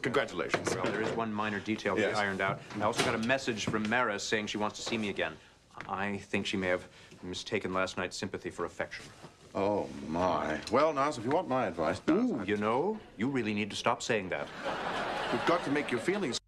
Congratulations. Well, there is one minor detail to be ironed out. I also got a message from Meier saying she wants to see me again. I think she may have mistaken last night's sympathy for affection. Oh, my. Well, Naz, if you want my advice... Ooh, you know, you really need to stop saying that. You've got to make your feelings...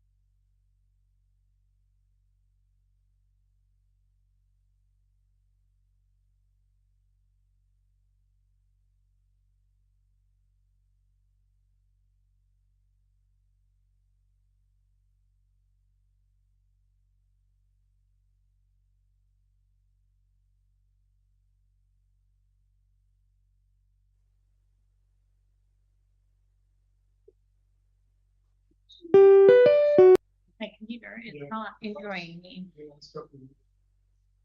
My computer is not enjoying me.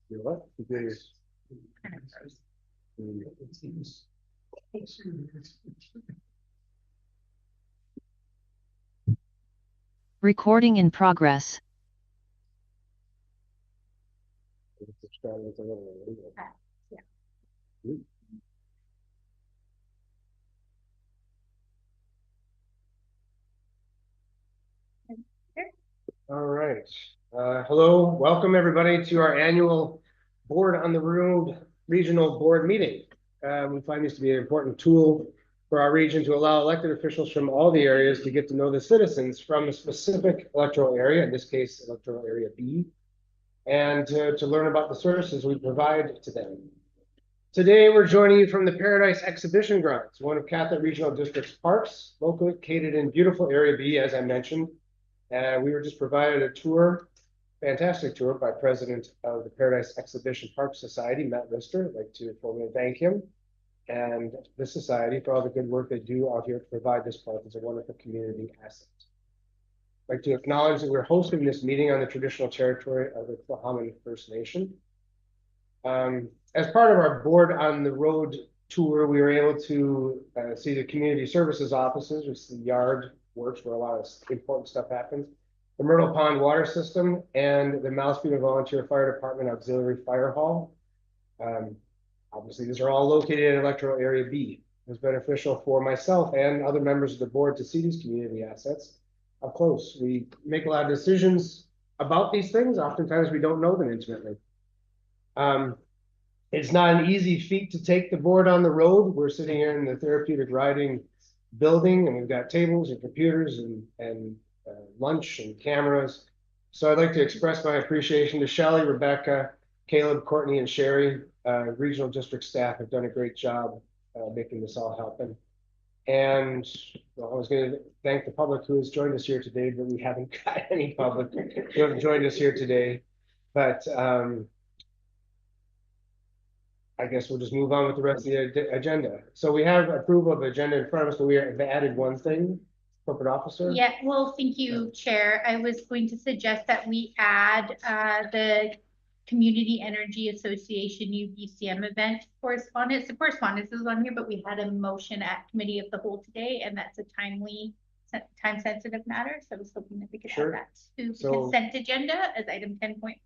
You what? Kind of gross. Recording in progress. Yeah. All right. Hello, welcome everybody to our annual Board on the Road Regional Board meeting. We find this to be an important tool for our region to allow elected officials from all the areas to get to know the citizens from a specific electoral area, in this case, electoral area B, and to learn about the services we provide to them. Today, we're joining you from the Paradise Exhibition Grounds, one of Catholic Regional District's parks, located in beautiful Area B, as I mentioned. We were just provided a tour, fantastic tour by President of the Paradise Exhibition Park Society, Matt Lister. I'd like to formally thank him and the Society for all the good work they do out here to provide this park as a wonderful community asset. I'd like to acknowledge that we're hosting this meeting on the traditional territory of the Communi First Nation. As part of our Board on the Road tour, we were able to see the community services offices, which is the yard works where a lot of important stuff happens, the Myrtle Pond Water System, and the Mousefeeder Volunteer Fire Department Auxiliary Fire Hall. Obviously, these are all located in electoral area B. It was beneficial for myself and other members of the board to see these community assets up close. We make a lot of decisions about these things. Oftentimes, we don't know them intimately. It's not an easy feat to take the board on the road. We're sitting here in the therapeutic riding building, and we've got tables and computers and lunch and cameras. So I'd like to express my appreciation to Shelley, Rebecca, Caleb, Courtney, and Sherry. Regional district staff have done a great job making this all happen. And well, I was going to thank the public who has joined us here today, but we haven't got any public who have joined us here today. But I guess we'll just move on with the rest of the agenda. So we have approval of the agenda in front of us, but we have added one thing, corporate officer. Yeah, well, thank you, Chair. I was going to suggest that we add the Community Energy Association UBCM event correspondence. The correspondence is on here, but we had a motion at Committee of the Whole today, and that's a time-sensitive matter. So I was hoping that we could add that to the consent agenda as item 10.4.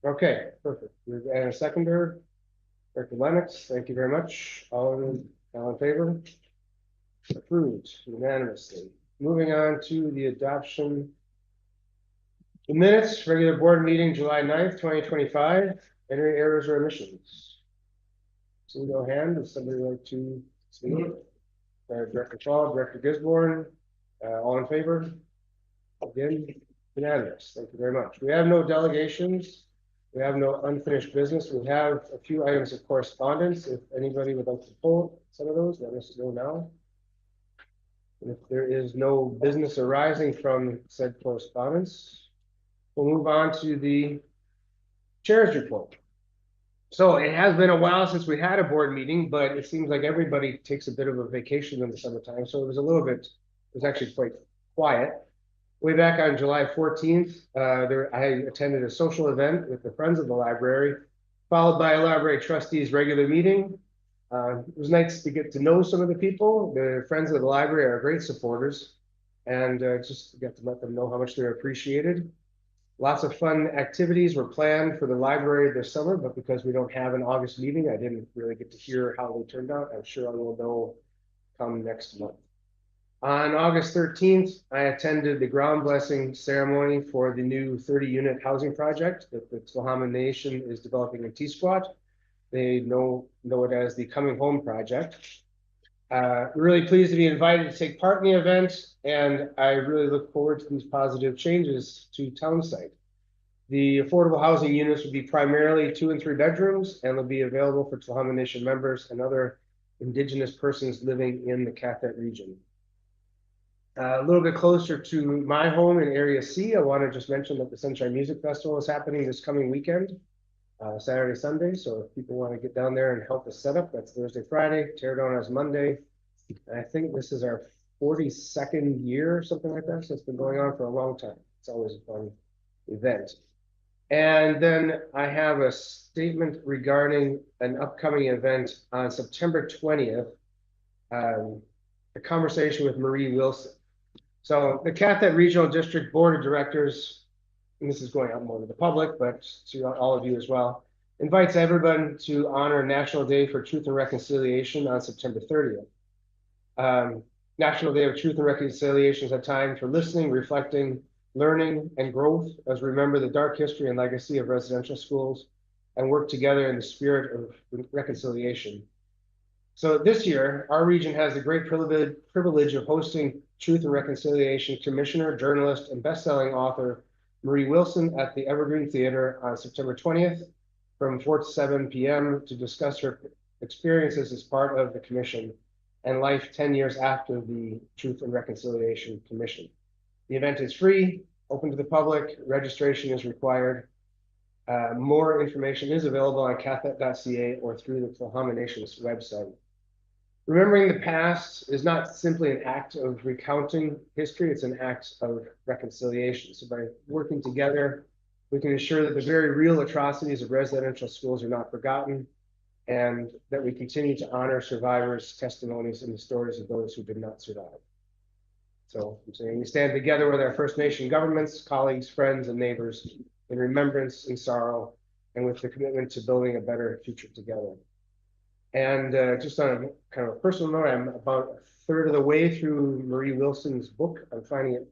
Okay, perfect. And a seconder, Director Lennox, thank you very much. All in favor? Approved unanimously. Moving on to the adoption. The minutes, regular board meeting, July 9th, 2025. Any errors or omissions? See no hand. Does somebody like to speak? Director Shaw, Director Gisborne, all in favor? Again, unanimous. Thank you very much. We have no delegations. We have no unfinished business. We have a few items of correspondence. If anybody would like to pull some of those, let us know now. And if there is no business arising from said correspondence, we'll move on to the chair's report. So it has been a while since we had a board meeting, but it seems like everybody takes a bit of a vacation in the summertime. So it was a little bit, it was actually quite quiet. Way back on July 14th, I attended a social event with the Friends of the Library, followed by a library trustees regular meeting. It was nice to get to know some of the people. The Friends of the Library are great supporters, and just get to let them know how much they're appreciated. Lots of fun activities were planned for the library this summer, but because we don't have an August meeting, I didn't really get to hear how they turned out. I'm sure I will know come next month. On August 13th, I attended the ground blessing ceremony for the new 30-unit housing project that the Tla'amin Nation is developing in T-Squat. They know it as the Coming Home Project. Really pleased to be invited to take part in the event, and I really look forward to these positive changes to town site. The affordable housing units will be primarily 2 and 3 bedrooms, and will be available for Tla'amin Nation members and other Indigenous persons living in the Cathet region. A little bit closer to my home in Area C, I want to just mention that the Sunshine Music Festival is happening this coming weekend, Saturday, Sunday. So if people want to get down there and help us set up, that's Thursday, Friday. Tear down is Monday. And I think this is our 42nd year or something like that. So it's been going on for a long time. It's always a fun event. And then I have a statement regarding an upcoming event on September 20th, a conversation with Marie Wilson. So the Cathet Regional District Board of Directors, and this is going out more to the public, but to all of you as well, invites everyone to honor National Day for Truth and Reconciliation on September 30th. National Day of Truth and Reconciliation is a time for listening, reflecting, learning, and growth as we remember the dark history and legacy of residential schools and work together in the spirit of reconciliation. So this year, our region has the great privilege of hosting Truth and Reconciliation Commissioner, journalist, and best-selling author Marie Wilson at the Evergreen Theater on September 20th from 4 to 7 p.m. to discuss her experiences as part of the commission and life 10 years after the Truth and Reconciliation Commission. The event is free, open to the public, registration is required. More information is available on cathet.ca or through the Tla'amin Nation's website. Remembering the past is not simply an act of recounting history, it's an act of reconciliation. So by working together, we can ensure that the very real atrocities of residential schools are not forgotten, and that we continue to honor survivors' testimonies and the stories of those who did not survive. So I'm saying we stand together with our First Nation governments, colleagues, friends, and neighbors in remembrance and sorrow, and with the commitment to building a better future together. And just on a kind of a personal note, I'm about a third of the way through Marie Wilson's book. I'm finding it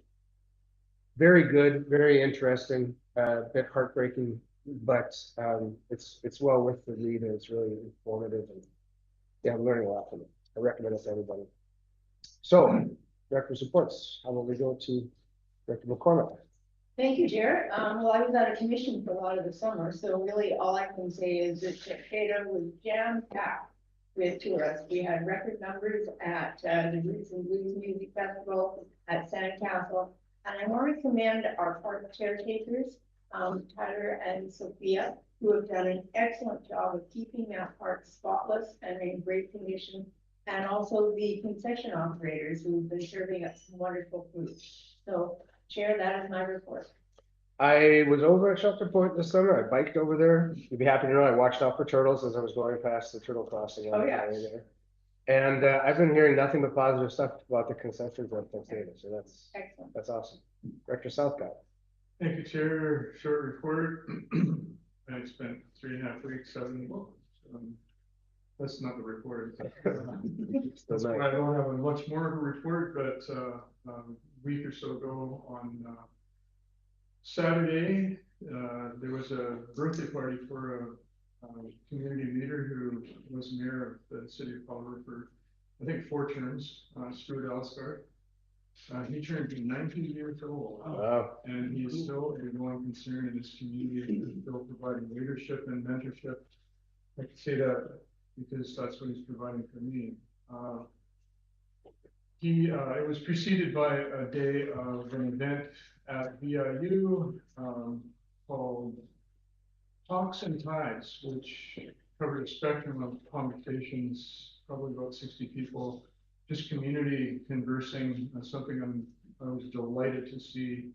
very good, very interesting, a bit heartbreaking, but it's well worth the read, and it's really informative, and yeah, I'm learning a lot from it. I recommend it to everybody. So, Director's reports. How about we go to Director McCormick? Thank you, Jared. Well, I was out of commission for a lot of the summer, so really all I can say is that Chicago was jam-packed with tourists. We had record numbers at the Roots and Blues Music Festival at Sandcastle, and I want to commend our park caretakers, Tyler and Sophia, who have done an excellent job of keeping that park spotless and in great condition, and also the concession operators who've been serving us some wonderful food. So, Chair, that is my report. I was over at Shelter Point this summer. I biked over there. You'd be happy to know I watched out for turtles as I was going past the turtle crossing. Oh, yeah. There. And I've been hearing nothing but positive stuff about the concessions at Esseiva, so that's excellent. That's awesome. Director Southcott. Thank you, Chair. Short report. I spent 3.5 weeks out in the book. That's not the report. I don't have much more of a report, but a week or so ago on Saturday, there was a birthday party for a community leader who was mayor of the city of Colorado for, I think, 4 terms, Stuart Alsgaard. He turned 90 years old. Wow. And he is still a going concern in this community, still providing leadership and mentorship. I can say that because that's what he's providing for me. It was preceded by a day of an event at VIU called Talks and Tides, which covered a spectrum of conversations, probably about 60 people, just community conversing, something I was delighted to see.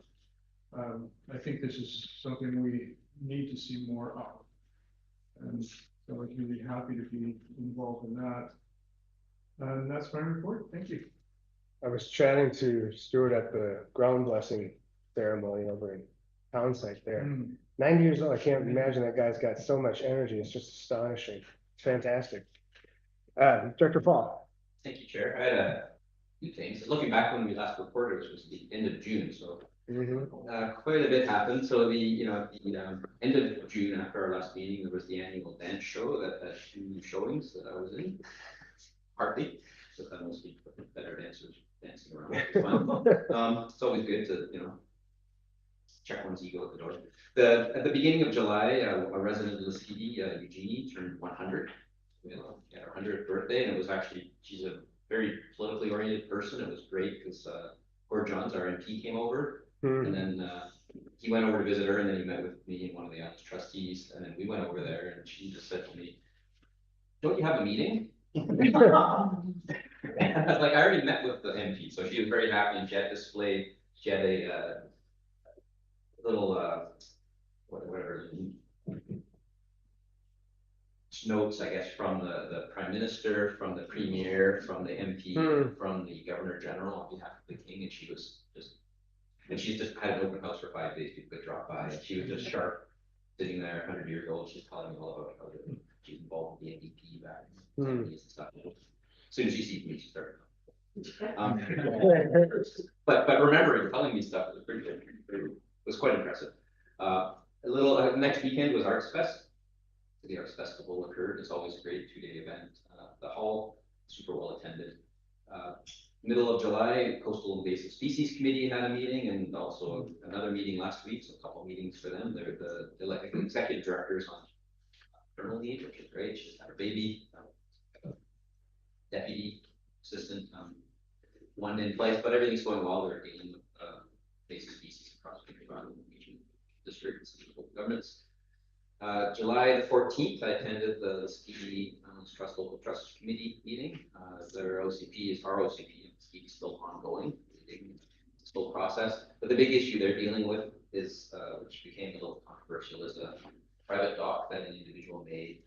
I think this is something we need to see more of. And so I was really happy to be involved in that. And that's my report. Thank you. I was chatting to Stuart at the ground blessing ceremony over in town site there. 90 years old. I can't imagine that guy's got so much energy. It's just astonishing. It's fantastic. Director Paul. Thank you, Chair. I had few things. Looking back when we last reported, which was the end of June, so Mhm. quite a bit happened. So the end of June after our last meeting, there was the annual dance show that had 2 showings that I was in. Hardly, but that mostly better dancers dancing around. It was fun. It's always good to check one's ego at the door. At the beginning of July, a resident of the city, Eugenie, turned 100. She had her 100th birthday, and it was actually, she's a very politically oriented person. It was great because Gord Johns, our MP, came over, and then he went over to visit her, and then he met with me and one of the office trustees, and then we went over there, and she just said to me, "Don't you have a meeting?" And I was like, "I already met with the MP," so she was very happy, and she had displayed, she had a little whatever notes, I guess, from the Prime Minister, from the Premier, from the MP, from the Governor General on behalf of the King, and she was just, and she's just had an open house for 5 days. People could drop by, and she was just sharp, sitting there, 100 years old. She's telling me all about how she's involved in the NDP back in the 70s and stuff. As soon as she sees me, she started. But remembering telling me stuff was pretty good. It was quite impressive. Next weekend was Arts Fest. The Arts Festival occurred. It's always a great 2-day event. The hall, super well attended. Middle of July, Coastal Invasive Species Committee had a meeting, and also another meeting last week, so a couple meetings for them. They're the executive directors on maternal leave, which is great. She's had her baby, deputy assistant, one in place, but everything's going well. They're dealing with invasive species across the region, districts, and local governments. July the 14th, I attended the Ski Local Trust Committee meeting. Our OCP is still ongoing. It's still process, but the big issue they're dealing with is, which became a little controversial, is a private dock that an individual made,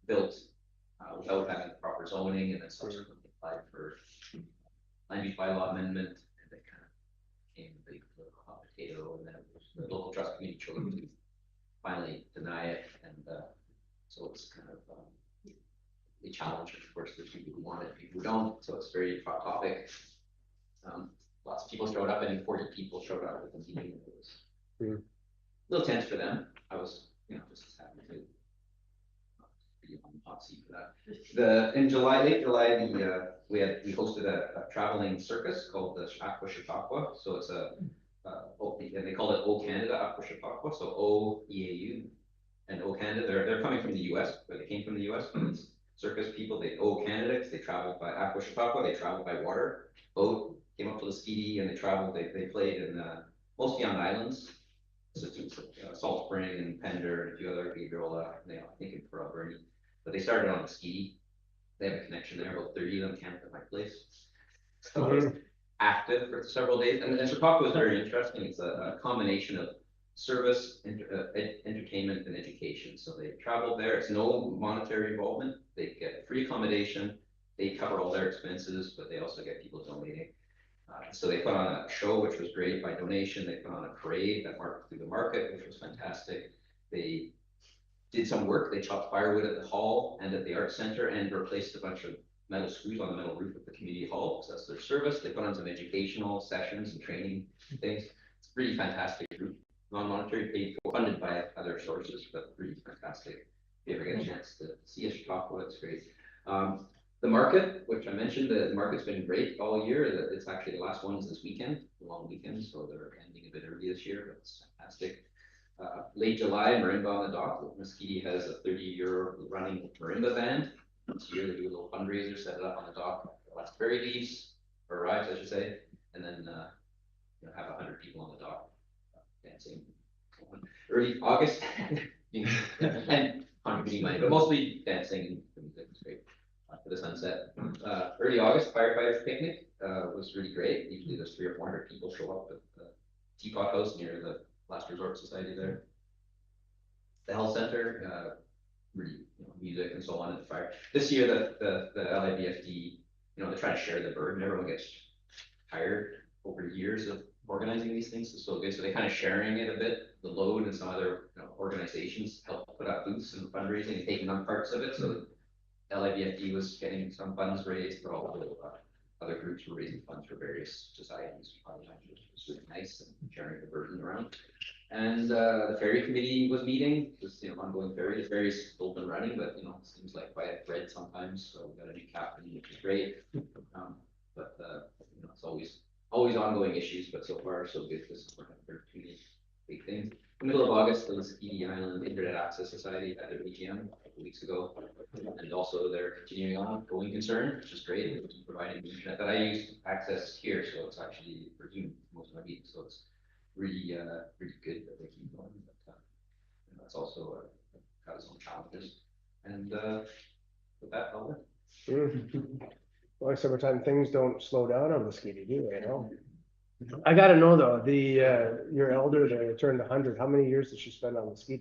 built without having the proper zoning, and then subsequently applied for land use bylaw amendment, and it kind of became a big political hot potato, and then the local trust committee chose to finally deny it, and so it's kind of a challenge. Of course, there's people who want it, people who don't, so it's a very hot topic. Lots of people showed up, and 40 people showed up at the meeting. It was a little tense for them. I was, just as happy to be on the hot seat for that. In July, late July, we hosted a traveling circus called the Aqua Chautauqua. So it's and they call it O Canada Aqua Chautauqua. So O EAU and O Canada. They're coming from the U.S. Where they came from the U.S. But it's circus people. They O Canada because they traveled by Aqua Chautauqua. They traveled by water boat. Came up to the ski, and they traveled. They played in mostly on islands. So Salt Spring and Pender and a few other Gabriola. I think in Pearl Bernie. But they started on the ski. They have a connection there. About 30 of them camped at my place. So it was active for several days. And Chautauqua was very interesting. It's a combination of service, entertainment, and education. So they traveled there. It's no monetary involvement. They get free accommodation. They cover all their expenses, but they also get people donating. So they put on a show, which was great by donation. They put on a parade that marked through the market, which was fantastic. They did some work. They chopped firewood at the hall and at the art center and replaced a bunch of metal screws on the metal roof of the community hall. So that's their service. They put on some educational sessions and training things. It's a really fantastic group. Non-monetary, paid for, funded by other sources, but really fantastic. If you ever get a chance to see a Chautauqua, it's great. The market, which I mentioned, the market's been great all year. It's actually the last one's this weekend, the long weekend, so they're ending a bit early this year, but it's fantastic. Late July, Marimba on the dock. Mesquite has a 30-year running marimba band. This year they do a little fundraiser, set it up on the dock. Last ferry leaves, or arrives, I should say, and then have 100 people on the dock dancing. Early August, and contributing money, but mostly dancing and music was great. For the sunset. Early August, firefighters picnic was really great. Usually there's 300 or 400 people show up at the Teapot House near the Last Resort Society there. The health center, really, music and so on at the fire. This year, the LIBFD, they're trying to share the burden. Everyone gets tired over years of organizing these things. It's so good. So they're kind of sharing it a bit, the load, and some other organizations help put up booths and fundraising and taking on parts of it. So LIBFD was getting some funds raised, but also other groups were raising funds for various societies, which was really nice, and sharing the burden around. And the ferry committee was meeting, this ongoing ferry. The ferry's still been running, but it seems like quite a thread sometimes. So we got a new captain, which is great. But it's always ongoing issues. But so far so good. This is one of the two big things. In the middle of August, the Ski Island Internet Access Society had their EGM a couple weeks ago, and also they're continuing on going concern, which is great. Providing the internet that I use to access here, so it's actually for Zoom most of my meetings. So it's really good that they keep going, but that's also got its own challenges. And with that, I'll Well, summertime things don't slow down on the ski, do they? I gotta know though, your elder that turned 100, how many years did she spend on the ski?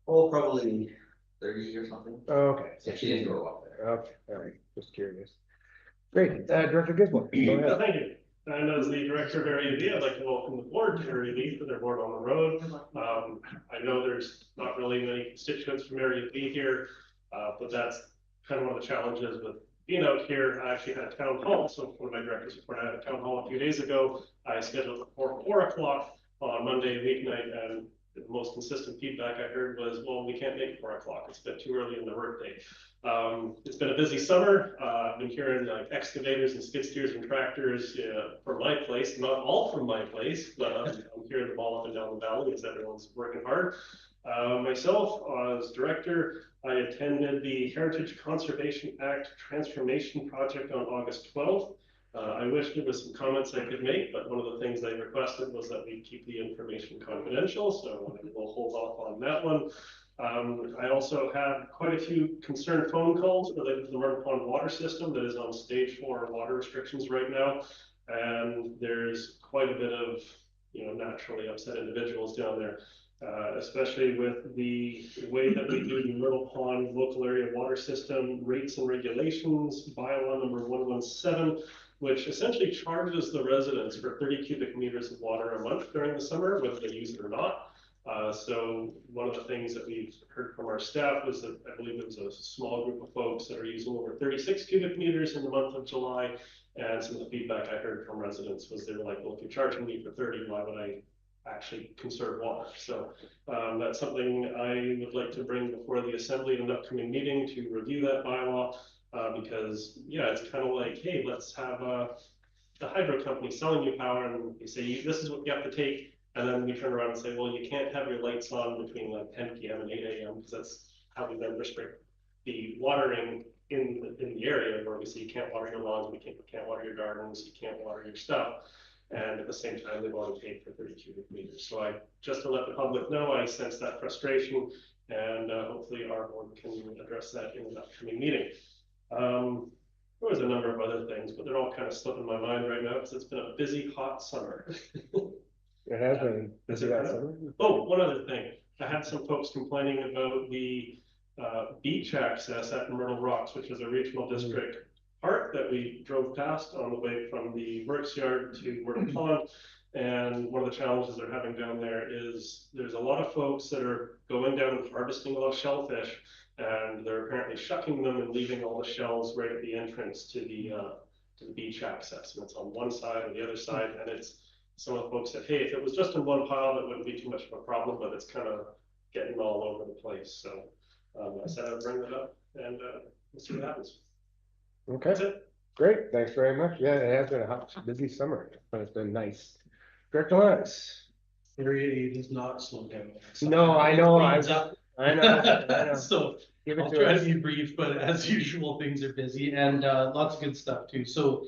Oh, probably 30 or something. Oh, okay. So she didn't grow up there. Okay, all right, just curious. Great, Director Gisborne, go ahead. Thank you. And as the director of Area B, I'd like to welcome the board to Area B for their board on the road. I know there's not really many constituents from Area B here, but that's kind of one of the challenges with being out here. I actually had a town hall, so one of my directors reported I had a town hall a few days ago. I scheduled it for 4 o'clock on Monday weeknight, and the most consistent feedback I heard was, well, we can't make 4 o'clock. It's a bit too early in the workday. It's been a busy summer. I've been hearing like excavators and skid steers and tractors from my place, not all from my place, but I'm hearing them all up and down the valley as everyone's working hard. Myself, as director, I attended the Heritage Conservation Act Transformation Project on August 12th. I wish there was some comments I could make, but one of the things they requested was that we keep the information confidential, so we'll hold off on that one. I also had quite a few concerned phone calls related to the Murray Pond water system that is on stage 4 water restrictions right now. And there's quite a bit of, naturally upset individuals down there, especially with the way that we do the Myrtle Pond local area water system rates and regulations, bylaw number 117, which essentially charges the residents for 30 cubic meters of water a month during the summer, whether they use it or not. So one of the things that we've heard from our staff was that I believe there was a small group of folks that are using over 36 cubic meters in the month of July. And some of the feedback I heard from residents was they were like, well, if you're charging me for 30, why would I actually conserve water? So that's something I would like to bring before the assembly in an upcoming meeting to review that bylaw. Because it's kind of like, hey, let's have the hydro company selling you power, and you say, this is what you have to take. And then we turn around and say, well, you can't have your lights on between like 10 p.m. and 8 a.m. because that's how we then restrict the watering in the area, where we say you can't water your lawns, you can't water your gardens, you can't water your stuff. And at the same time, they've only paid for 30 cubic meters. So just to let the public know, I sense that frustration, and hopefully our board can address that in an upcoming meeting. There was a number of other things, but they're all kind of slipping my mind right now because it's been a busy, hot summer. It has been busy that summer. Oh, one other thing. I had some folks complaining about the beach access at Myrtle Rocks, which is a regional district park that we drove past on the way from the works yard to Myrtle Pond. And one of the challenges they're having down there is there's a lot of folks that are going down and harvesting a lot of shellfish, and they're apparently shucking them and leaving all the shells right at the entrance to the beach access. And it's on one side or the other side, and it's some of the folks said, hey, if it was just in one pile, that wouldn't be too much of a problem, but it's kind of getting all over the place. So I said I would bring that up, and we'll see what happens. Okay, That's it. Great, thanks very much. Yeah, it has been a hot, busy summer, but it's been nice. Director Lance. Area does not slow down. No, I know. I know. So Give it I'll to try us. to be brief, but as usual, things are busy and lots of good stuff too. So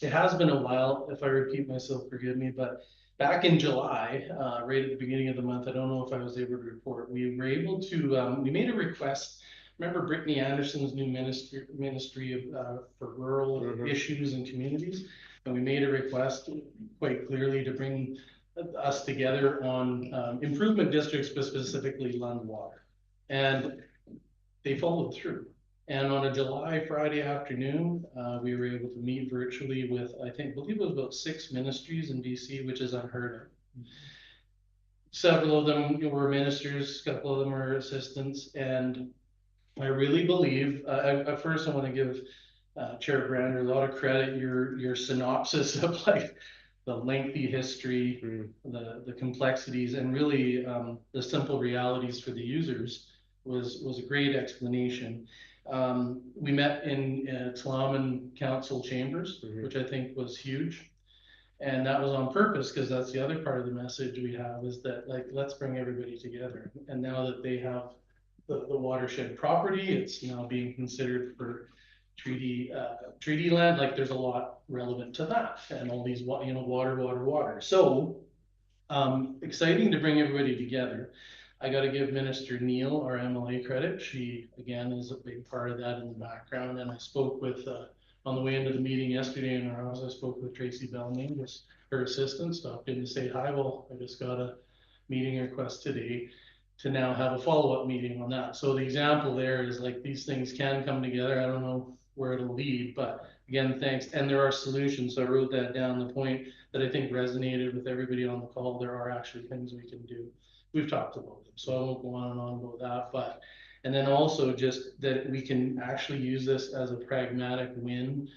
it has been a while. If I repeat myself, forgive me, but back in July, right at the beginning of the month, I don't know if I was able to report, we were able to, we made a request. Remember Brittany Anderson's new ministry for rural issues and communities? And we made a request quite clearly to bring us together on improvement districts, but specifically Lund Water. And they followed through. And on a July Friday afternoon, we were able to meet virtually with, I believe it was about 6 ministries in BC, which is unheard of. Several of them were ministers, a couple of them were assistants, and I really believe, at first I want to give Chair Brander, a lot of credit, your synopsis of like the lengthy history, the complexities, and really the simple realities for the users was a great explanation. We met in Tla'amin Council chambers, which I think was huge. And that was on purpose, because that's the other part of the message we have, is that like, let's bring everybody together. And now that they have the watershed property, it's now being considered for treaty land. Like there's a lot relevant to that, and all these, you know, water. So exciting to bring everybody together. I got to give Minister Neil, our MLA, credit. She again is a big part of that in the background. And I spoke with on the way into the meeting yesterday in our office, I spoke with Tracy Bellamy, her assistant, stopped in to say hi. Well, I just got a meeting request today to now have a follow-up meeting on that. So the example there is like, these things can come together. I don't know where it'll lead, but again, thanks. And there are solutions. So I wrote that down, the point that I think resonated with everybody on the call. There are actually things we can do. We've talked about them, so I won't go on and on about that, but, and then also just that we can actually use this as a pragmatic win,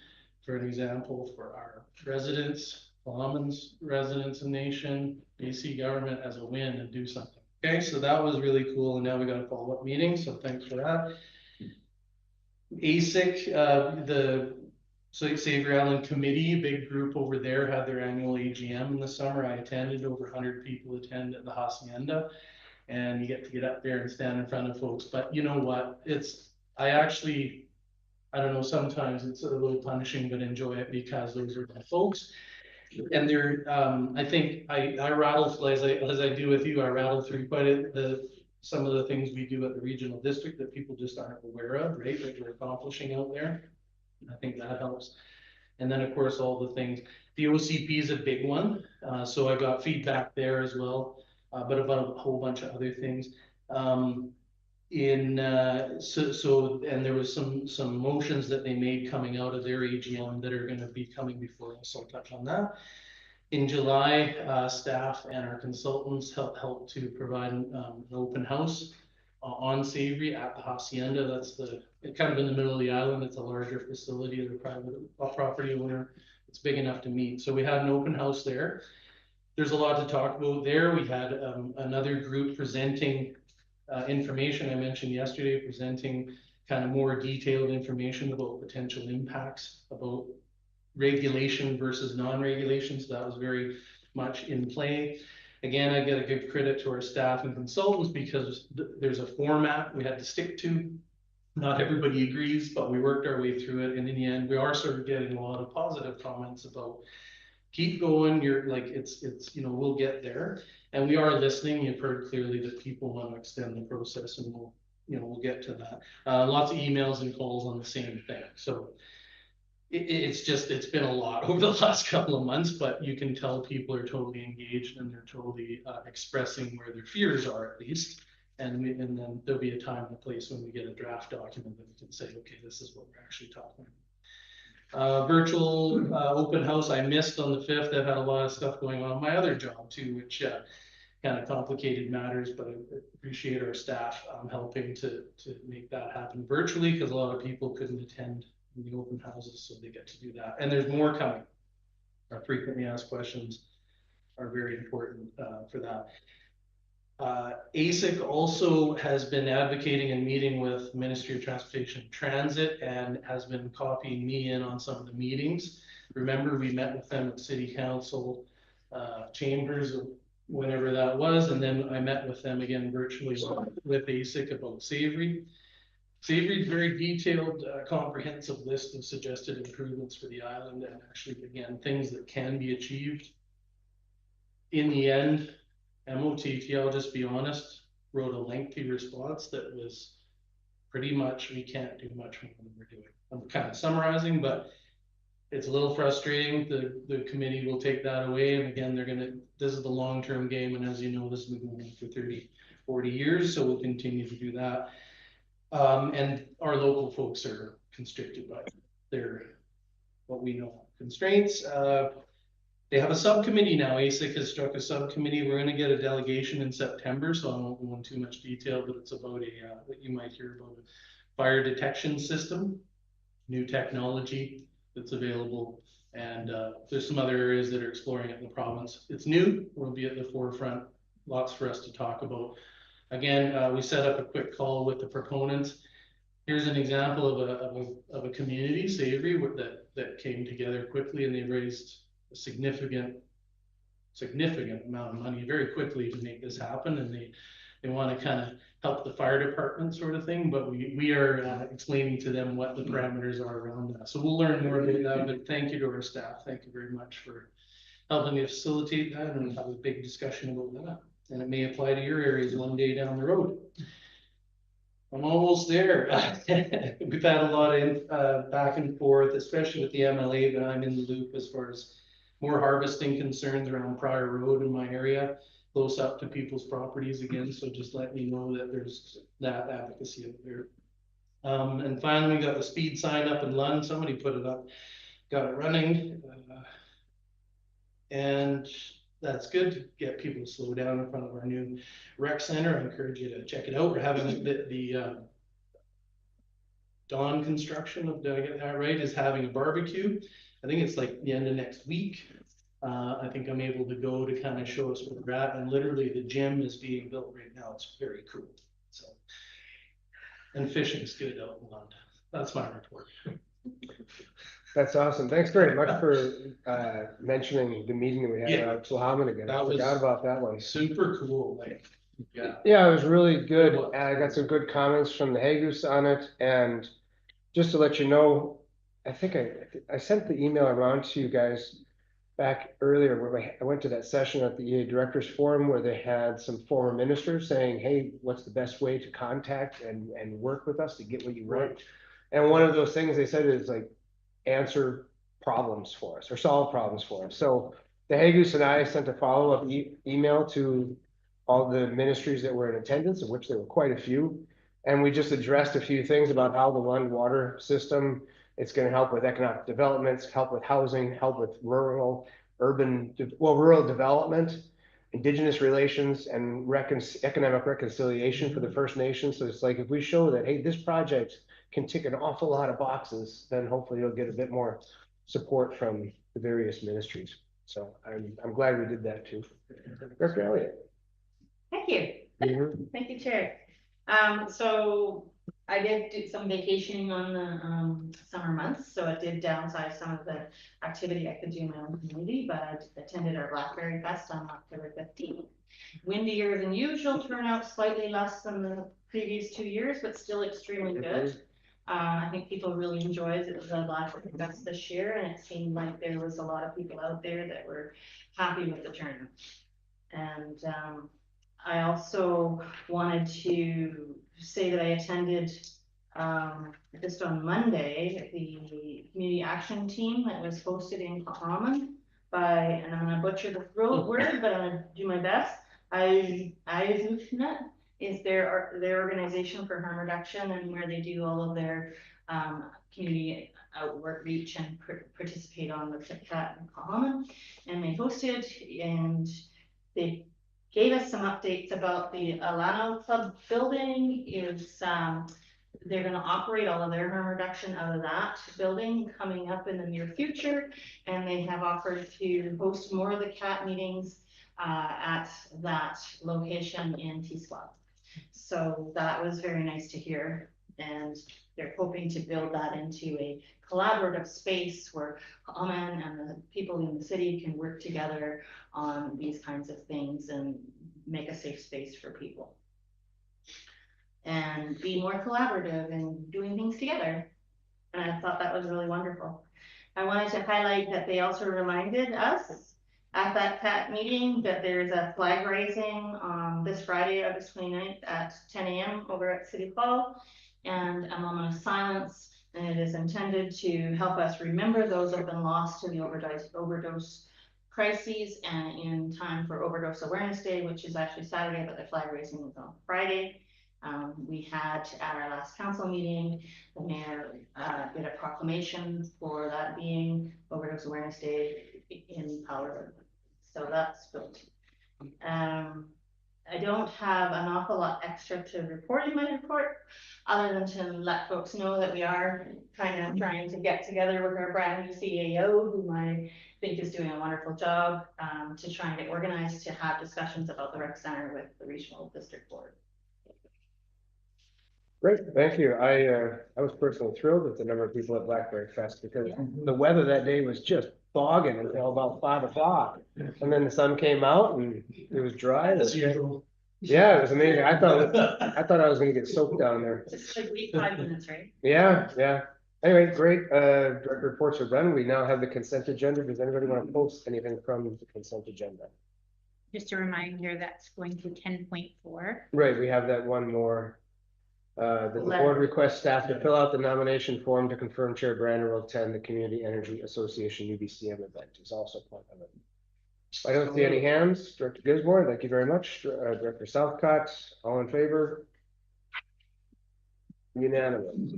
for an example, for our residents, Tla'amin's residents and nation, BC government as a win, and do something. Okay, so that was really cool, and now we got a follow-up meeting, so thanks for that. ASIC, the Savory Island Committee, big group over there, had their annual AGM in the summer. I attended, over 100 people attend at the Hacienda, and you get to get up there and stand in front of folks. But you know what, I don't know, sometimes it's a little punishing, but enjoy it, because those are the folks. And they're, I think I rattle, as I do with you, I rattle through quite some of the things we do at the regional district that people just aren't aware of, right? That we're accomplishing out there. I think that helps. And then of course, all the things, the OCP is a big one. So I got feedback there as well, but about a whole bunch of other things. And there was some motions that they made coming out of their AGM that are going to be coming before us. So I'll touch on that. In July, staff and our consultants helped to provide an open house on Savory at the Hacienda. That's kind of in the middle of the island. It's a larger facility. They're a private property owner. It's big enough to meet. So we had an open house there. There's a lot to talk about there. We had another group presenting information I mentioned yesterday, presenting kind of more detailed information about potential impacts, about regulation versus non-regulation. So that was very much in play. Again, I gotta give credit to our staff and consultants, because there's a format we had to stick to. Not everybody agrees, but we worked our way through it. And in the end, we are sort of getting a lot of positive comments about keep going. You're like, it's, you know, we'll get there. And we are listening. You've heard clearly that people want to extend the process, and we'll get to that. Lots of emails and calls on the same thing. So it's been a lot over the last couple of months, but you can tell people are totally engaged, and they're totally expressing where their fears are, at least. And then there'll be a time and a place when we get a draft document that we can say, okay, this is what we're actually talking about. Virtual open house I missed on the 5th. I've had a lot of stuff going on in my other job too, which kind of complicated matters, but I appreciate our staff helping to make that happen virtually, because a lot of people couldn't attend the open houses, so they get to do that. And there's more coming. Our frequently asked questions are very important for that. ASIC also has been advocating and meeting with Ministry of Transportation and Transit, and has been copying me in on some of the meetings. Remember, we met with them at City Council chambers, whenever that was, and then I met with them again virtually with ASIC about Savory. Savory's very detailed, comprehensive list of suggested improvements for the island, and actually, again, things that can be achieved. In the end, MOTT, I'll just be honest, wrote a lengthy response that was pretty much, we can't do much more than we're doing. I'm kind of summarizing, but it's a little frustrating. The committee will take that away. And again, this is the long-term game. And as you know, this has been going on for 30, 40 years. So we'll continue to do that. And our local folks are constricted by what we know constraints. They have a subcommittee now. ASIC has struck a subcommittee. We're going to get a delegation in September, so I won't go into too much detail, but it's about what you might hear about a fire detection system. new technology that's available. And there's some other areas that are exploring it in the province. It's new, we'll be at the forefront, lots for us to talk about. Again, we set up a quick call with the proponents. Here's an example of a community, Savory, that came together quickly, and they raised a significant amount of money very quickly to make this happen. And they want to kind of help the fire department sort of thing, but we are explaining to them what the parameters are around that. So we'll learn more about that, but thank you to our staff. Thank you very much for helping me facilitate that and have a big discussion about that. And it may apply to your areas one day down the road. I'm almost there. We've had a lot of back and forth, especially with the MLA, but I'm in the loop as far as more harvesting concerns around Prior Road in my area, close up to people's properties again. So just let me know that there's that advocacy up there. And finally, we got the speed sign up in Lund. Somebody put it up, got it running. And that's good to get people to slow down in front of our new rec center. I encourage you to check it out. We're having the Dawn Construction, did I get that right, is having a barbecue. I think it's like the end of next week. I think I'm able to go to kind of show us where we're at, and literally the gym is being built right now. It's very cool. So, and fishing's good out in London. That's my report. That's awesome. Thanks very much for mentioning the meeting that we had at Tlahaman again. I forgot about that one. Super cool. Like, yeah, it was really good. I got some good comments from the Hagus on it, and just to let you know, I think I sent the email around to you guys back earlier where I went to that session at the EA Directors Forum where they had some former ministers saying, hey, what's the best way to contact and work with us to get what you want? And one of those things they said is like, answer problems for us or solve problems for us. So the Hagus and I sent a follow-up email to all the ministries that were in attendance, of which there were quite a few. And we just addressed a few things about how the Lund water system, it's going to help with economic developments, help with housing, help with rural development, Indigenous relations, and economic reconciliation for the First Nations. So it's like, if we show that, hey, this project can tick an awful lot of boxes, then hopefully you'll get a bit more support from the various ministries. So I'm glad we did that too. Director Elliott. Thank you. Thank you, Chair. So I did do some vacationing on the summer months, so it did downsize some of the activity I could do in my own community, but I attended our Blackberry Fest on October 15th. Windier than usual, turnout slightly less than the previous 2 years, but still extremely good. I think people really enjoyed it. It was a Blackberry Fest this year, and it seemed like there was a lot of people out there that were happy with the turnout. And I also wanted to say that I attended just on Monday the community action team that was hosted in Communi by, and I'm gonna butcher the word, but I'm gonna do my best. Esseiva is their organization for harm reduction, and where they do all of their community outreach and participate on the TipCat in Communi. And they hosted, and they gave us some updates about the Alano Club building. They're going to operate all of their harm reduction out of that building coming up in the near future, and they have offered to host more of the CAT meetings at that location in Tiswa. So that was very nice to hear, and they're hoping to build that into a collaborative space where Aman and the people in the city can work together on these kinds of things and make a safe space for people and be more collaborative and doing things together. And I thought that was really wonderful. I wanted to highlight that they also reminded us at that CAT meeting that there's a flag raising on this Friday, August 29th at 10 a.m. over at City Hall, and a moment of silence. And it is intended to help us remember those that have been lost to the overdose crises, and in time for Overdose Awareness Day, which is actually Saturday, but the flag raising is on Friday. We had at our last council meeting, the mayor did a proclamation for that being Overdose Awareness Day in Power. So that's good. I don't have an awful lot extra to report in my report, other than to let folks know that we are kind of trying to get together with our brand new CAO, whom I think is doing a wonderful job, to try and get organized to have discussions about the rec center with the regional district board. Great, thank you. I was personally thrilled with the number of people at Blackberry Fest because the weather that day was just bogging until about 5 o'clock. And then the sun came out and it was dry. As usual. Yeah, it was amazing. I thought I was gonna get soaked down there. Just like wait 5 minutes, right? Yeah, yeah. Anyway, great. Direct reports are done. We now have the consent agenda. Does anybody want to post anything from the consent agenda? Just a reminder, that's going to 10.4. Right, we have that one more. That the board requests staff to fill out the nomination form to confirm Chair Brander will attend the Community Energy Association UBCM event is also part of it. I don't see any hands. Director Gisborne, thank you very much. Director Southcott, all in favor? Unanimous.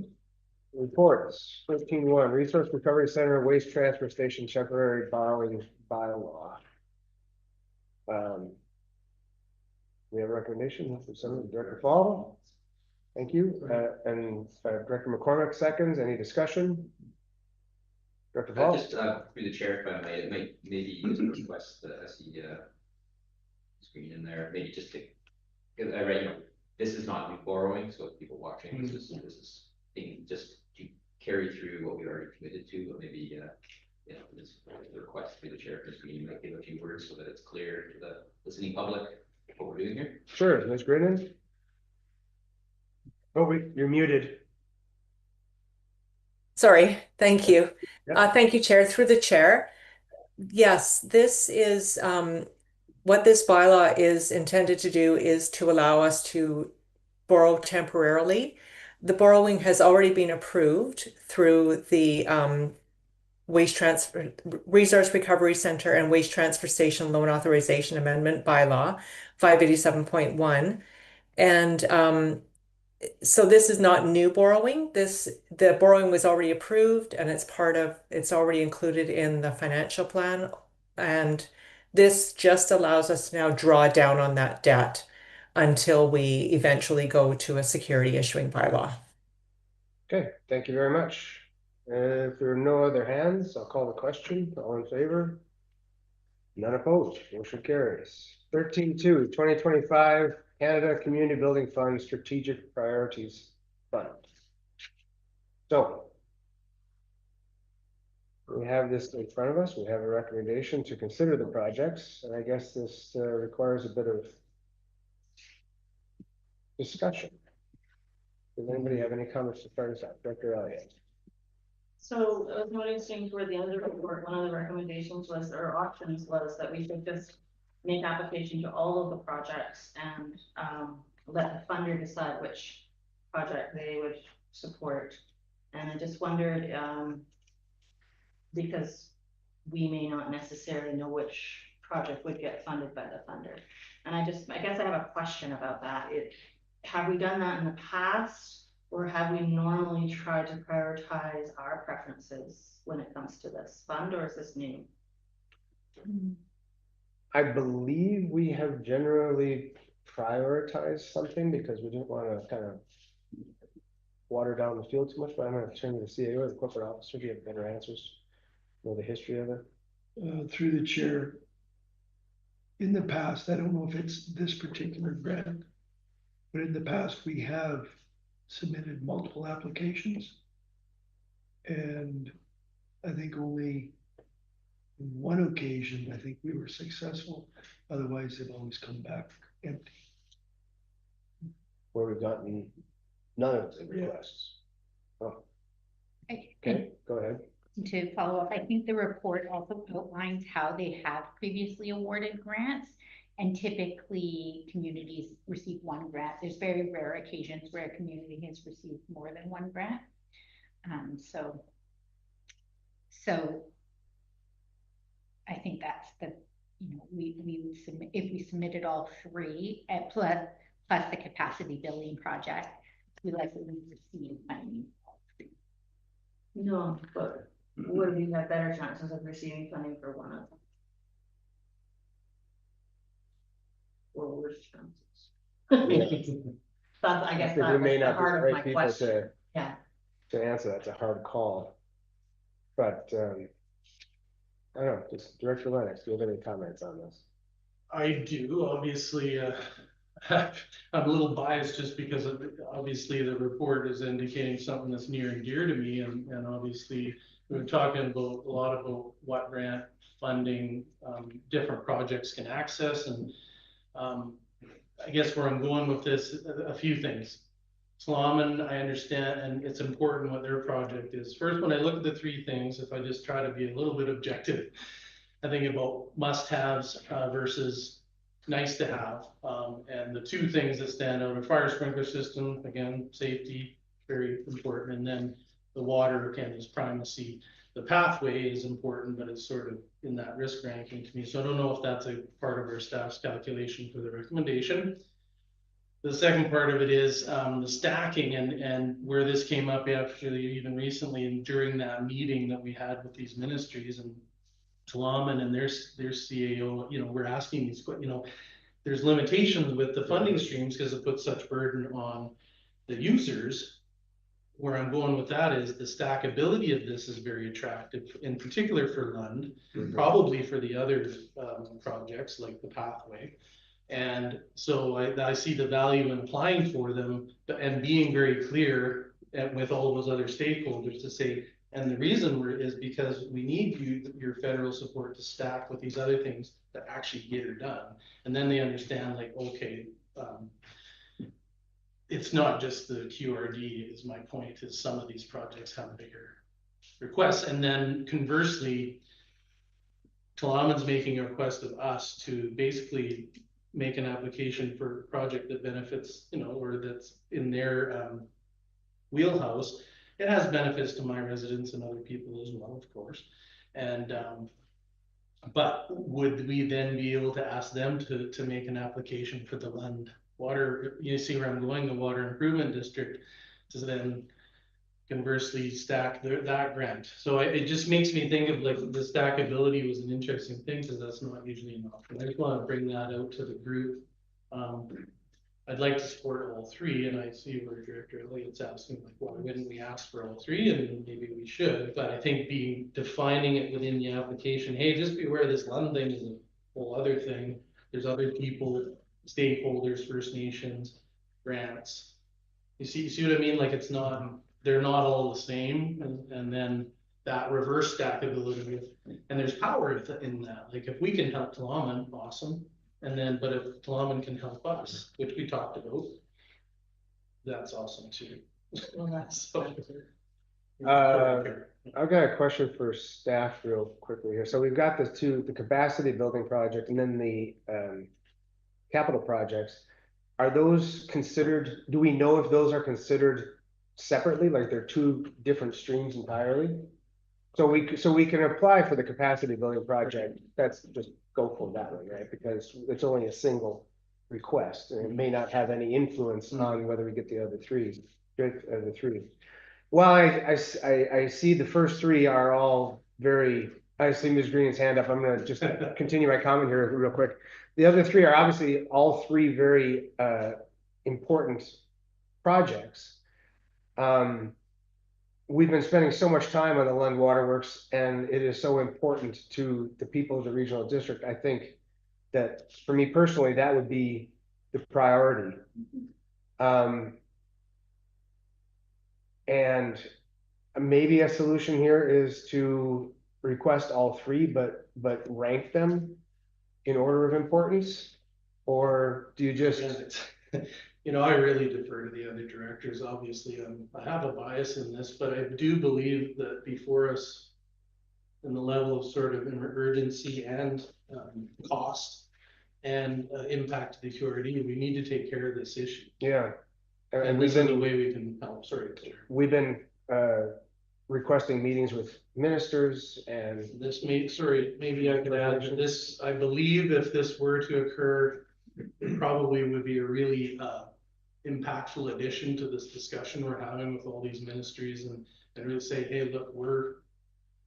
Reports, 13.1, Resource Recovery Center, Waste Transfer Station Temporary Borrowing Bylaw. We have a recommendation from some Director Fall. Thank you. And Director McCormick seconds. Any discussion? Director Fall? Just through the chair, if I may, it might maybe use a request that I see screen in there, maybe just to, because I read, this is not new borrowing, so people watching, this is being just to carry through what we already committed to, but maybe this request through the chair for this meeting might give a few words so that it's clear to the listening public what we're doing here. Sure, Ms. Grinnan. Oh, you're muted. Sorry, thank you. Yeah. Thank you, Chair. Through the chair. Yes, this is what this bylaw is intended to do is to allow us to borrow temporarily. The borrowing has already been approved through the Resource Recovery Center and Waste Transfer Station Loan Authorization Amendment Bylaw 587.1. And so this is not new borrowing. The borrowing was already approved and it's already included in the financial plan. And this just allows us to now draw down on that debt until we eventually go to a security issuing bylaw. Okay, thank you very much. If there are no other hands, I'll call the question. All in favor? None opposed. Motion carries. 13.2, 2025 Canada Community Building Fund Strategic Priorities Fund. So we have this in front of us. We have a recommendation to consider the projects, and I guess this requires a bit of discussion. Does anybody have any comments to start us out? Director Elliott. So I was noticing toward the end of the report, one of the recommendations was, or options was, that we should just make application to all of the projects and let the funder decide which project they would support. And I just wondered, because we may not necessarily know which project would get funded by the funder. And I guess I have a question about that. Have we done that in the past? Or have we normally tried to prioritize our preferences when it comes to this fund, or is this new? I believe we have generally prioritized something because we didn't want to kind of water down the field too much, but I'm going to turn to the CAO, the corporate officer, to get better answers. Know the history of it. Through the chair, in the past, I don't know if it's this particular grant, but in the past we have submitted multiple applications, and I think only on one occasion I think we were successful. Otherwise they've always come back empty. Where we've gotten none of the requests. Oh. Okay, go ahead. To follow up, I think the report also outlines how they have previously awarded grants, and typically communities receive one grant. There's very rare occasions where a community has received more than one grant. So I think that's we would submit, if we submitted all three plus the capacity building project, we likely would receive funding. No, but would we have better chances of receiving funding for one of them? or worse chances. That's, I guess, We that may was the not be the heart of right my people question. Yeah. to answer. That's a hard call. But I don't know, just Director Lennox, do you have any comments on this? I do, obviously, I'm a little biased just because of, obviously the report is indicating something that's near and dear to me, and obviously we're talking about a lot about what grant funding different projects can access, and I guess where I'm going with this, a few things. Tla'amin, I understand, and it's important what their project is. First, when I look at the three things, if I just try to be a little bit objective, I think about must-haves versus nice to have. And the two things that stand out are fire sprinkler system, again, safety, very important. And then the water, again, is primacy. The pathway is important, but it's sort of in that risk ranking to me. So I don't know if that's a part of our staff's calculation for the recommendation. The second part of it is the stacking, and where this came up actually even recently and during that meeting that we had with these ministries and Tla'amin and their CAO, you know, we're asking these, you know, there's limitations with the funding streams because it puts such burden on the users. Where I'm going with that is the stackability of this is very attractive, in particular for Lund, probably for the other projects like the pathway. And so I see the value in applying for them and being very clear with all those other stakeholders to say, and the reason is because we need your federal support to stack with these other things that actually get it done. And then they understand, like, okay, it's not just the QRD is my point, is some of these projects have bigger requests. And then conversely, Tla'amin's making a request of us to basically make an application for a project that benefits, you know, or that's in their wheelhouse. It has benefits to my residents and other people as well, of course. And but would we then be able to ask them to make an application for the Lund water? You see where I'm going, the water improvement district, to then conversely stack that grant. So it just makes me think of, like, the stackability was an interesting thing because that's not usually an option. I just want to bring that out to the group. I'd like to support all three, and I see where Director Elliott's asking, like, why wouldn't we ask for all three? And maybe we should, but I think defining it within the application, hey, just be aware this Lund thing is a whole other thing. There's other people, stakeholders, First Nations, grants. You see what I mean? Like, it's not, they're not all the same, and then that reverse stackability, and there's power in that. Like, if we can help Tla'amin, awesome. And then, but if Tla'amin can help us, which we talked about, that's awesome too. So, I've got a question for staff real quickly here. So we've got the capacity building project and then the capital projects. Are those considered, do we know if those are considered separately, like they're two different streams entirely? So we can apply for the capacity building project. That's just go for that one, right? Because it's only a single request, and it may not have any influence on whether we get the other three. Well, I see the first three are all very. I see Ms. Green's hand up. I'm going to just continue my comment here real quick. The other three are obviously all three very important projects. We've been spending so much time on the Lund Waterworks, and it is so important to the people of the regional district. I think that for me personally, that would be the priority. And maybe a solution here is to request all three, but rank them in order of importance, or do you just? You know, I really defer to the other directors. Obviously, I have a bias in this, but I do believe that before us, in the level of sort of urgency and cost and impact to the QRD, we need to take care of this issue. Yeah, and this is the way we can help. Sorry, we've been requesting meetings with ministers, and this maybe I could add this. I believe if this were to occur, it probably would be a really impactful addition to this discussion we're having with all these ministries, and really say, hey, look,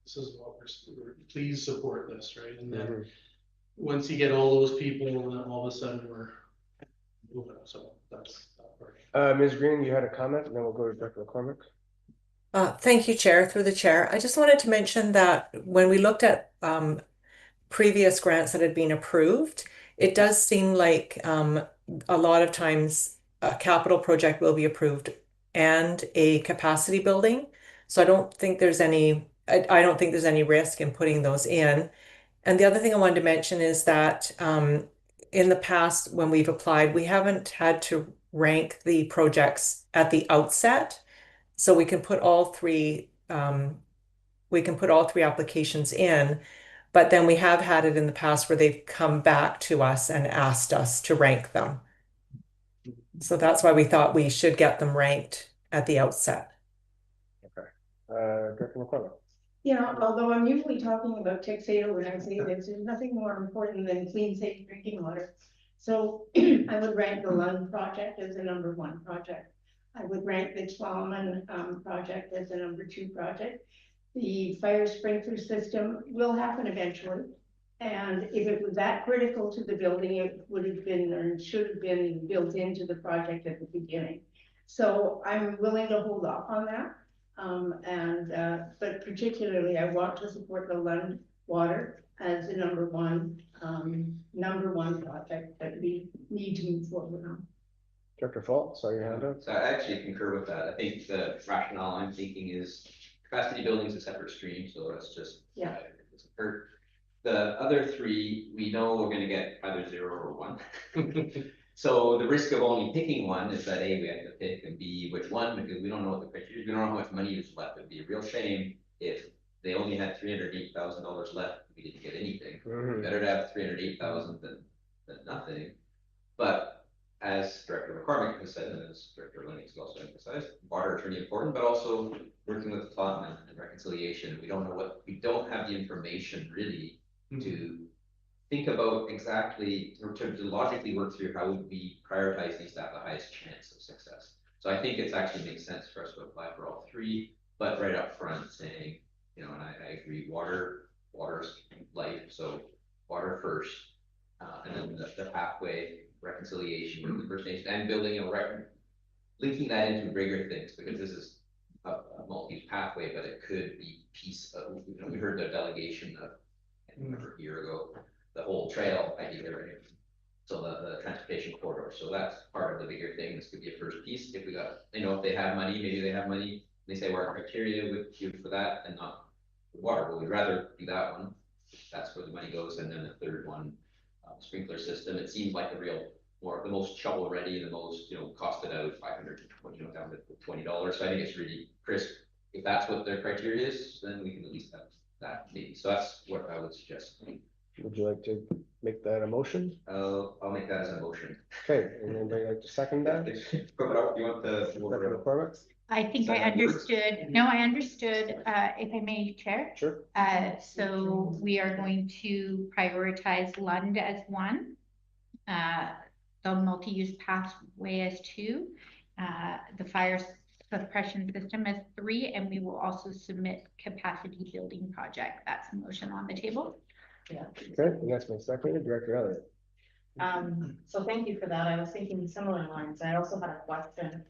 this is what we're please support this, right? And then once you get all those people, and then all of a sudden So that's that part. Ms. Green, you had a comment, and then we'll go to Director McCormick. Thank you, Chair, through the chair. I just wanted to mention that when we looked at previous grants that had been approved, it does seem like a lot of times a capital project will be approved and a capacity building. So I don't think there's any, I don't think there's any risk in putting those in. And the other thing I wanted to mention is that in the past, when we've applied, we haven't had to rank the projects at the outset. So we can put all three applications in, but then we have had it in the past where they've come back to us and asked us to rank them. So that's why we thought we should get them ranked at the outset. Okay. Director McCormick. Yeah, although I'm usually talking about Texado when I say this, there's nothing more important than clean, safe drinking water. So I would rank the Lund project as the #1 project. I would rank the Twaman project as the #2 project. The fire sprinkler system will happen eventually. And if it was that critical to the building, it would have been or should have been built into the project at the beginning. So I'm willing to hold off on that. But particularly I want to support the Lund water as the #1 project that we need to move forward on. Director Fall, saw your hand up. So I actually concur with that. I think the rationale I'm thinking is capacity building is a separate stream, so that's just, yeah. It's a perk. The other three, we know we're going to get either 0 or 1. So the risk of only picking one is that A, we have to pick, and B, which one, because we don't know what the criteria, we don't know how much money is left. It'd be a real shame if they only had $308,000 left, we didn't get anything. Better to have 308,000 than nothing. But as Director McCormick has said, and as Director Lennox has also emphasized, water is really important, but also working with the thought and reconciliation. We don't know what, we don't have the information really to think about exactly, or to logically work through how would we prioritize these to have the highest chance of success. So I think it's actually makes sense for us to apply for all three, but right up front saying, you know, and I agree, water's life, so water first, and then the pathway reconciliation with the First Nations and building a record, linking that into bigger things, because this is a multi-use pathway, but it could be piece of, you know, we heard the delegation of, I remember a year ago, the whole trail idea, right? So the transportation corridor. So that's part of the bigger thing. This could be a first piece. If we got, you know, if they have money, maybe they have money. They say what our criteria would give for that and not the water. But we'd rather do that one. That's where the money goes. And then the third one, sprinkler system. It seems like the real, more the most shovel ready, the most, you know, costed out 500 to 20, you know, down to $20. So I think it's really crisp. If that's what their criteria is, then we can at least have that maybe. So that's what I would suggest. Would you like to make that a motion? I'll make that as a motion. Okay, and anybody like to second that? You want the I think I understood. No, I understood. If I may, Chair. Sure. So we are going to prioritize Lund as 1, the multi-use pathway as 2, the fire suppression system as 3, and we will also submit capacity building project. That's a motion on the table. Yeah. Okay, and that's my second, Director Elliott. So thank you for that. I was thinking similar lines. I also had a question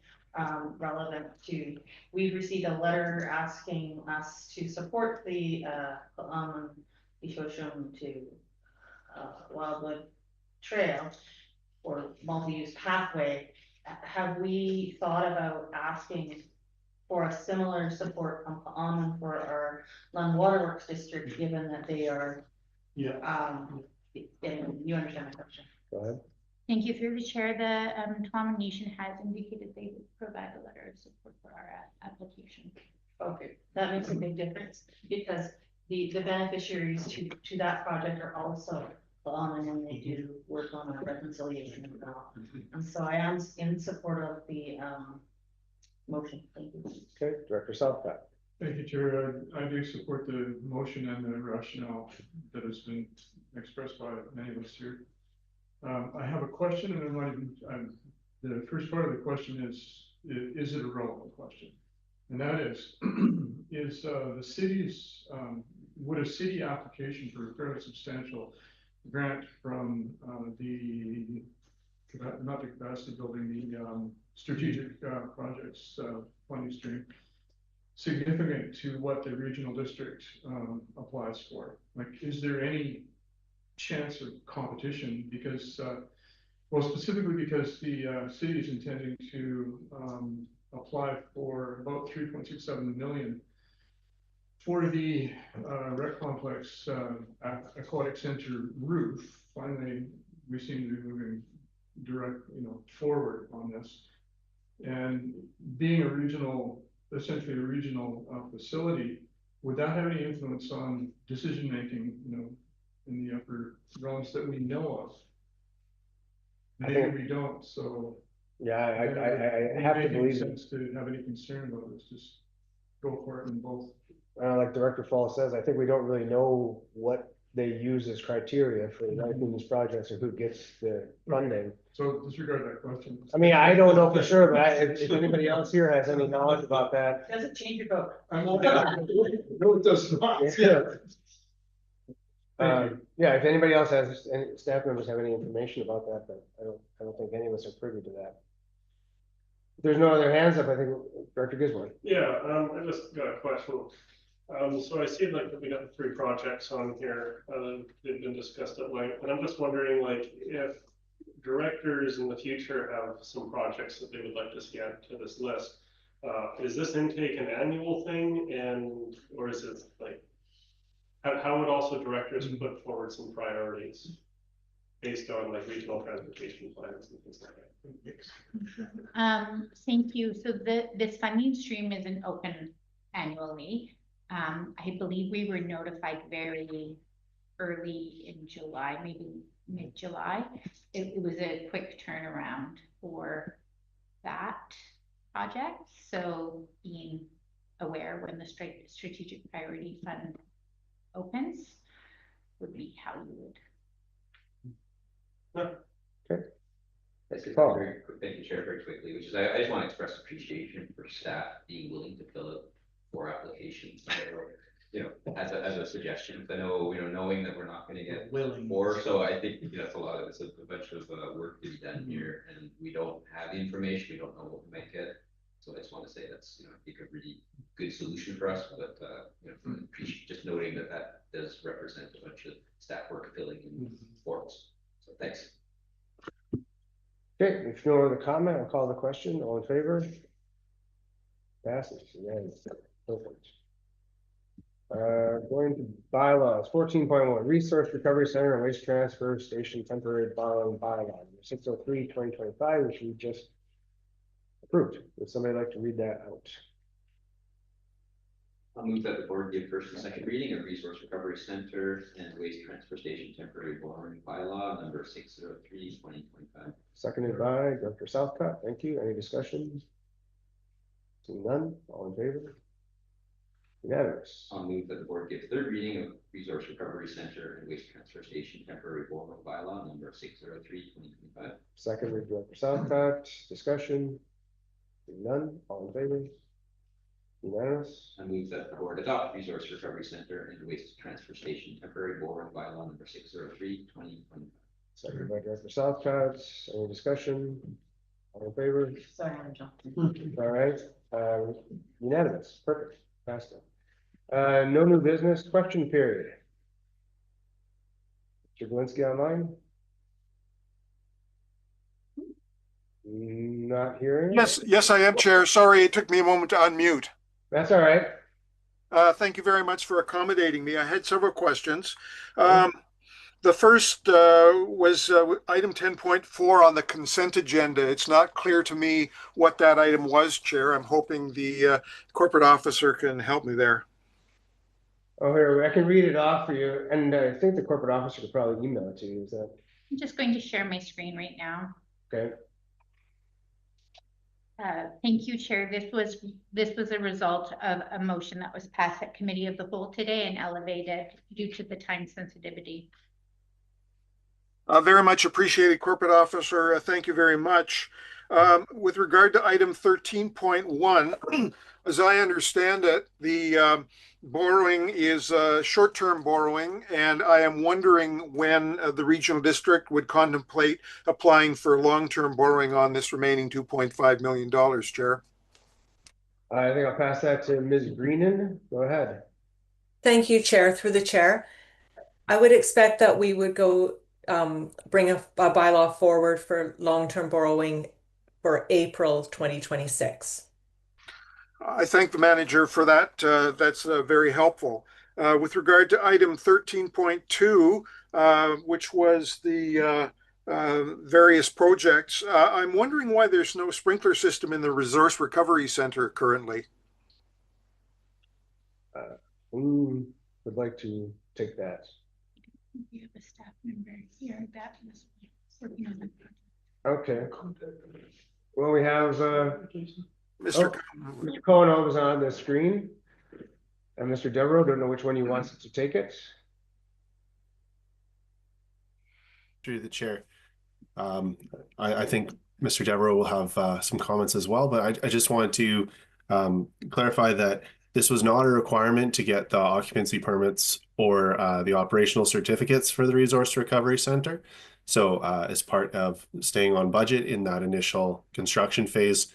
relevant to, we've received a letter asking us to support the Shoshone to Wildwood Trail or multi-use pathway. Have we thought about asking for a similar support from Communi for our Lund Waterworks district, given that they are, and you understand my question? Go ahead. Thank you. Through the chair, the Common Nation has indicated they would provide a letter of support for our application. Okay, that makes a big difference because the beneficiaries to that project are also when they do work on a reconciliation and all. And so I am in support of the motion. Thank you. Okay, Director Southcott. Thank you, Chair. I do support the motion and the rationale that has been expressed by many of us here. I have a question, and I'm not even, the first part of the question is it a relevant question? And that is, the city's, would a city application for a fairly substantial grant from the not the capacity building, the strategic projects funding stream, significant to what the regional district applies for? Like, is there any chance of competition? Because, well, specifically because the city is intending to apply for about 3.67 million for the rec complex aquatic center roof. Finally, we seem to be moving forward on this. And being a regional, essentially a regional facility, would that have any influence on decision making, in the upper realms that we know of? Maybe we don't. So yeah, I have to believe sense to have any concern about this. Just go for it in both. Like Director Fall says, I think we don't really know what they use as criteria for ranking these projects or who gets the funding. So disregard that question. I mean, I don't know for sure, but if anybody else here has any knowledge about that. Doesn't change your vote. No, it does not. Yeah, if anybody else has, any staff members have any information about that, but I don't think any of us are privy to that. If there's no other hands up, I think Director Gisborne. Yeah, I just got a question. So I see like that we got 3 projects on here, they've been discussed at length, and I'm just wondering, like, if directors in the future have some projects that they would like to see added to this list, is this intake an annual thing, or is it like, how would also directors put forward some priorities based on like regional transportation plans and things like that? Thank you. So this funding stream isn't open annually. I believe we were notified very early in July, maybe mid-July. It was a quick turnaround for that project. So being aware when the strategic priority fund opens would be how you would. Okay. That's good. Very quick. Thank you, Chair, very quickly, which is I just want to express appreciation for staff being willing to fill out 4 applications, as a suggestion. I know, knowing that we're not going to get more, so I think that's a lot of it's a bunch of work to be done here, and we don't have the information, we don't know what we might get. So I just want to say that's I think a really good solution for us, but just noting that does represent a bunch of staff work filling in forms. So thanks. Okay, if no other comment, I'll call the question. All in favor? Passes. Perfect. Going to bylaws, 14.1, Resource Recovery Center and Waste Transfer Station Temporary Borrowing Bylaw, 603/2025, which we just approved. Would somebody like to read that out? I'll move that the board give first and second reading of Resource Recovery Center and Waste Transfer Station Temporary Borrowing Bylaw number 603/2025. Seconded by Dr. Southcott. Thank you. Any discussion? Seeing none, all in favor? Unanimous. I'll move that the board give third reading of Resource Recovery Center and Waste Transfer Station Temporary Borrowing Bylaw number 603/2025. Seconded by Dr. Southcott. Discussion? Seeing none, all in favor? Unanimous. I move that the board adopt Resource Recovery Center and Waste Transfer Station Temporary Borrowing Bylaw number 603/2025. Seconded by Director Southcott. Any discussion? All in favor? Sorry, I'm jumping. All right. Unanimous. Perfect. Passed it. No new business. Question period. Mr. Galinsky online? Not hearing? Yes, I am, Chair. Sorry, it took me a moment to unmute. That's all right. Thank you very much for accommodating me. I had several questions. The first was item 10.4 on the consent agenda. It's not clear to me what that item was, Chair. I'm hoping the corporate officer can help me there. Oh, here, I can read it off for you. And I think the corporate officer could probably email it to you. Is that? I'm just going to share my screen right now. Okay. Thank you, Chair. This was a result of a motion that was passed at Committee of the Whole today and elevated due to the time sensitivity. Very much appreciated, corporate officer. Thank you very much. With regard to item 13.1, as I understand it, the borrowing is short-term borrowing, and I am wondering when the regional district would contemplate applying for long-term borrowing on this remaining $2.5 million, Chair. I think I'll pass that to Ms. Greenan. Go ahead. Thank you, Chair. Through the chair, I would expect that we would go bring a bylaw forward for long-term borrowing for April 2026. I thank the manager for that. That's very helpful. With regard to item 13.2, which was the various projects, I'm wondering why there's no sprinkler system in the Resource Recovery Center currently. Who would like to take that? We have a staff member here that was working on the project. Okay. Well, we have Mr. Mr. Cohen was on the screen. And Mr. Devereaux, don't know which one he wants to take it. Through the chair. I think Mr. Devereaux will have some comments as well, but I just wanted to clarify that this was not a requirement to get the occupancy permits or the operational certificates for the Resource Recovery Center. So as part of staying on budget in that initial construction phase,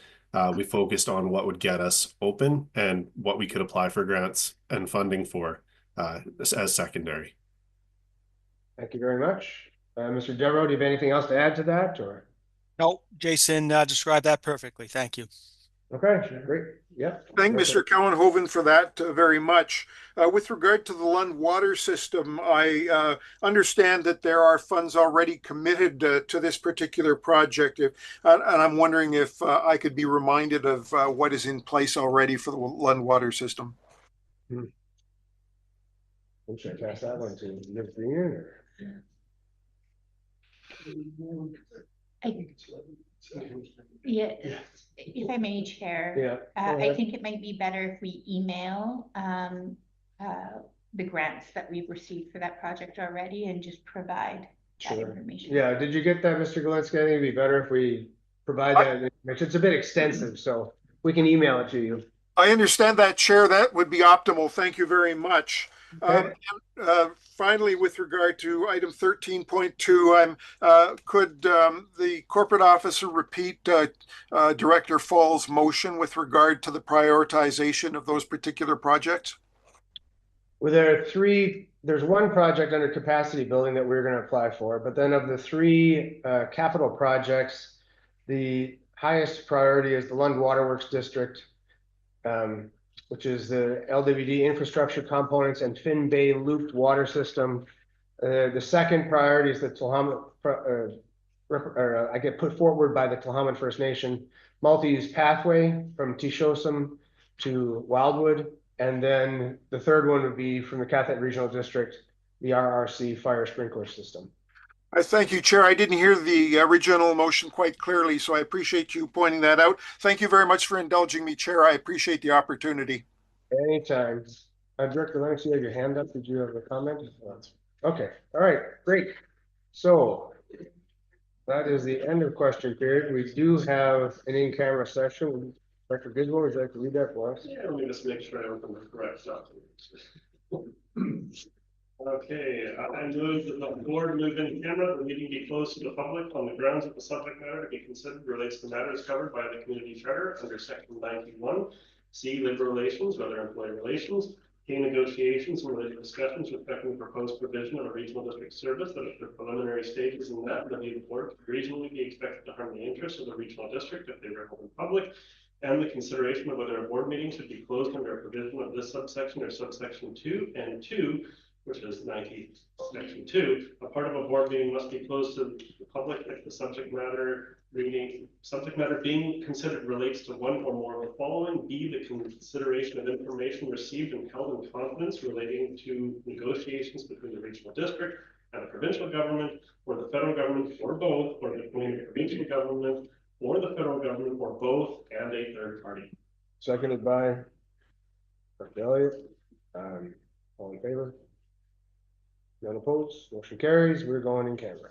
we focused on what would get us open and what we could apply for grants and funding for as secondary. Thank you very much. Mr. Devereaux, do you have anything else to add to that, or? No, Jason described that perfectly. Thank you. Okay, great. Yeah. Thank Mr. Cohenhoven for that very much. With regard to the Lund water system, I understand that there are funds already committed to this particular project, and I'm wondering if I could be reminded of what is in place already for the Lund water system. Should I pass that one to Ms. Green, or? Yeah, if I may, Chair. I think it might be better if we email the grants that we've received for that project already and just provide that information. Yeah, did you get that, Mr. Galinsky? I think it'd be better if we provide that information. It's a bit extensive, so we can email it to you. I understand that, Chair. That would be optimal. Thank you very much. Okay. Finally, with regard to item 13.2, could the corporate officer repeat Director Fall's motion with regard to the prioritization of those particular projects? Well, there's one project under capacity building that we're going to apply for, but then of the three capital projects, the highest priority is the Lund Waterworks District, which is the LWD infrastructure components and Finn Bay looped water system. The second priority is the Tla'amin, I get put forward by the Tla'amin First Nation multi-use pathway from Tishosum to Wildwood. And then the third one would be from the Cathet Regional District, the RRC fire sprinkler system. I thank you, Chair. I didn't hear the original motion quite clearly, so I appreciate you pointing that out. Thank you very much for indulging me, Chair. I appreciate the opportunity. Anytime. Director Lennox, you have your hand up. Did you have a comment? Okay. All right. Great. So that is the end of question period. We do have an in-camera session. Director Griswold, would you like to read that for us? Yeah, let me just make sure I open the correct document. Okay, I move that the board move in camera, the meeting be closed to the public on the grounds that the subject matter to be considered relates to matters covered by the community charter under section 91, C, labor relations, whether employee relations, K, negotiations and related discussions respecting the proposed provision of a regional district service that at the preliminary stages in that the board could reasonably be expected to harm the interests of the regional district if they were held in public, and the consideration of whether a board meeting should be closed under a provision of this subsection or subsection 2, and 2, which is 90 section 2, a part of a board meeting must be closed to the public if the subject matter being considered relates to one or more of the following: B, the consideration of information received and held in confidence relating to negotiations between the regional district and the provincial government, or the federal government, or both, or between the provincial government or the federal government, or both, and a third party. Seconded by Dr. Elliott. All in favor? None opposed? Motion carries. We're going in camera.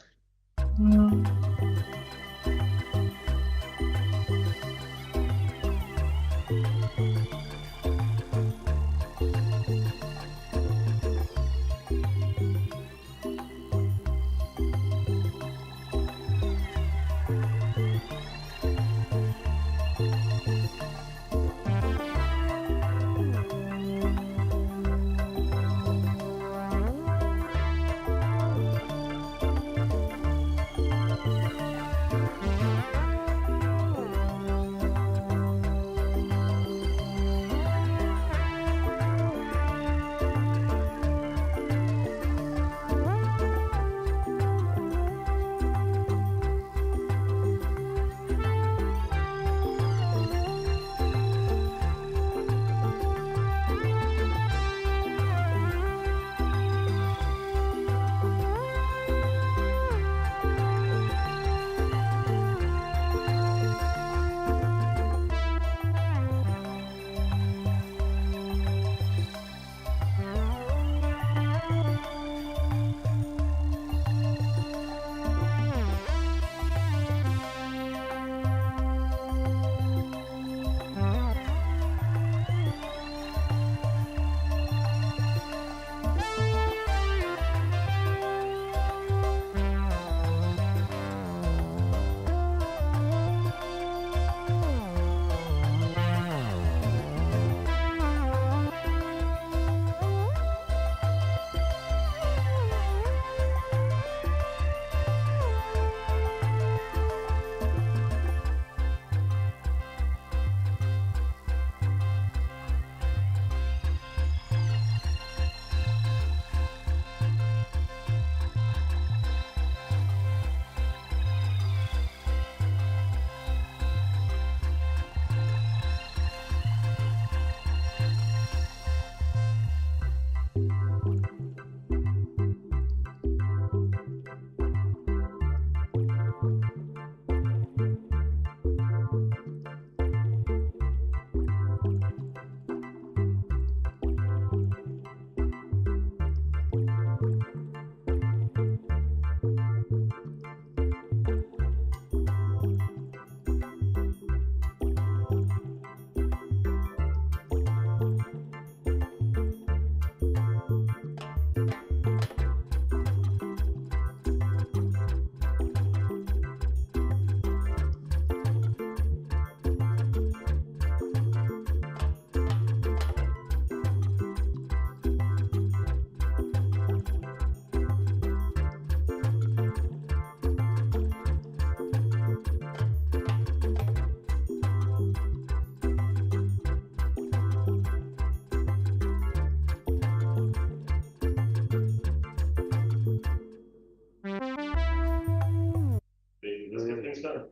Let's get things done.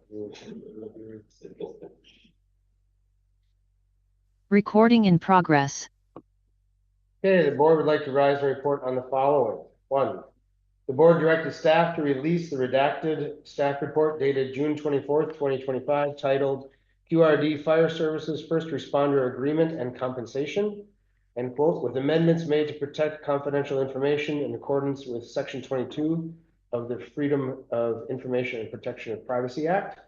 Recording in progress. Okay, the board would like to rise and report on the following. 1, the board directed staff to release the redacted staff report dated June 24th, 2025, titled QRD Fire Services First Responder Agreement and Compensation, end quote, with amendments made to protect confidential information in accordance with Section 22 of the Freedom of Information and Protection of Privacy Act.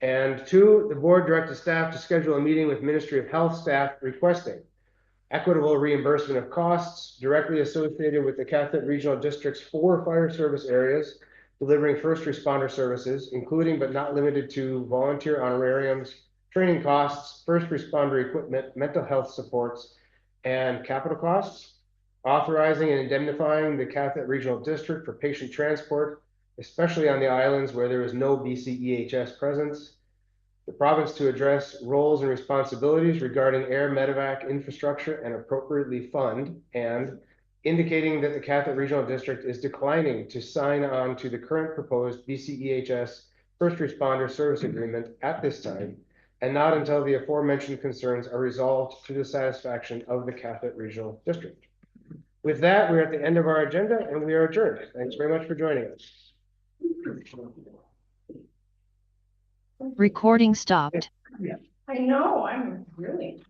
And 2, the board directed staff to schedule a meeting with Ministry of Health staff requesting equitable reimbursement of costs directly associated with the Catholic Regional District's 4 fire service areas delivering first responder services, including but not limited to volunteer honorariums, training costs, first responder equipment, mental health supports, and capital costs, authorizing and indemnifying the Catholic Regional District for patient transport, especially on the islands where there is no BCEHS presence, the province to address roles and responsibilities regarding air medevac infrastructure and appropriately fund, and indicating that the Catholic Regional District is declining to sign on to the current proposed BCEHS First Responder Service Agreement at this time, and not until the aforementioned concerns are resolved to the satisfaction of the Catholic Regional District. With that, we're at the end of our agenda and we are adjourned. Thanks very much for joining us. Recording stopped. I know, I'm really